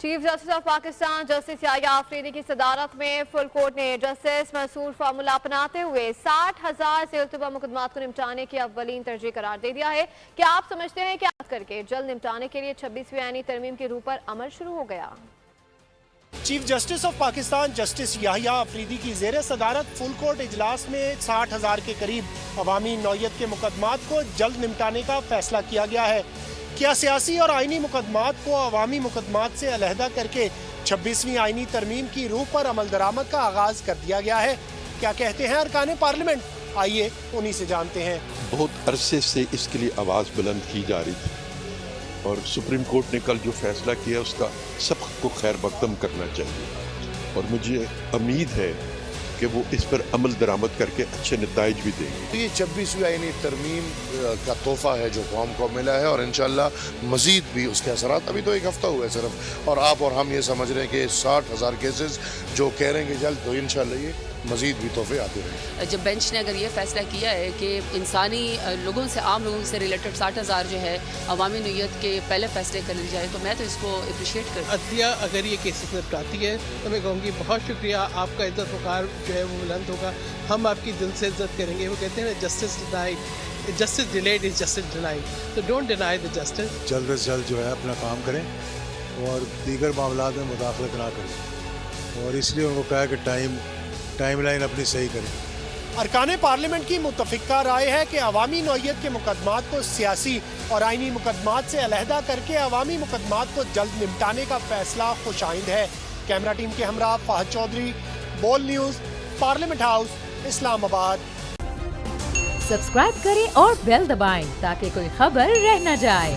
Chief justice of Pakistan justice Yahya Afridi کی صدارت میں فل کورٹ نے جسٹس منصور فارمولا اپناتے ہوئے 60,000 سے ارتفع مقدمات کو نمٹانے کی اولین ترجیح قرار دے دیا ہے۔ کیا آپ سمجھتے ہیں کہ کر کے جلد نمٹانے کے لیے 26ویں آئینی ترمیم کی روح پر عمل شروع ہو گیا؟ Chief justice of Pakistan justice Yahya Afridi کی زیر صدارت فل کورٹ اجلاس میں 60,000 کے قریب عوامی نوعیت کے مقدمات کو جلد نمٹانے کا فیصلہ کیا گیا ہے۔ کیا سیاسی اور آئینی مقدمات کو عوامی مقدمات سے علیحدہ کر کے 26ویں آئینی ترمیم کی روح پر عمل درآمد کا آغاز کر دیا گیا ہے؟ کیا کہتے ہیں ارکان پارلیمنٹ؟ آئیے انہی سے جانتے ہیں۔ بہت عرصے سے اس کے لیے آواز بلند کی جا رہی تھی اور سپریم کورٹ نے کل جو فیصلہ کیا اس کا سب کو خیر مقدم کرنا چاہیے اور مجھے امید ہے کہ وہ اس پر عمل درآمد کر کے اچھے نتائج بھی دیں گے۔ یہ 26ویں آئینی ترمیم کا تحفہ ہے جو قوم کو ملا ہے اور انشاءاللہ مزید بھی اس کے اثرات، ابھی تو ایک ہفتہ ہوا ہے صرف، اور آپ اور ہم یہ سمجھ رہے ہیں کہ 60,000 کیسز جو کہہ رہے ہیں کہ جلد، تو انشاءاللہ یہ مزید بھی تحفے آتے رہیں۔ جب بینچ نے اگر یہ فیصلہ کیا ہے کہ انسانی لوگوں سے، عام لوگوں سے ریلیٹڈ 60,000 جو ہے عوامی نوعیت کے پہلے فیصلے کر لی جائے، تو میں تو اس کو اپریشیٹ کرتی ہوں۔ عدلیہ اگر یہ کیسز نپٹاتی ہے تو میں کہوں گی بہت شکریہ، آپ کا عزت وقار جو ہے وہ بلند ہوگا، ہم آپ کی دل سے عزت کریں گے۔ وہ کہتے ہیں justice delayed is justice denied, تو ڈونٹ ڈینائی دا جسٹس۔ جلد از جلد جو ہے اپنا کام کریں اور دیگر معاملات میں مداخلت نہ کریں، اور اس لیے ان کو کہا کہ ٹائم لائن اپنی صحیح کریں۔ ارکان پارلیمنٹ کی متفقہ رائے ہے کہ عوامی نوعیت کے مقدمات کو سیاسی اور آئینی مقدمات سے علیحدہ کر کے عوامی مقدمات کو جلد نمٹانے کا فیصلہ خوش آئند ہے۔ کیمرہ ٹیم کے ہمراہ فہد چودھری، بول نیوز، پارلیمنٹ ہاؤس، اسلام آباد۔ سبسکرائب کریں اور بیل دبائیں تاکہ کوئی خبر رہ نہ جائے۔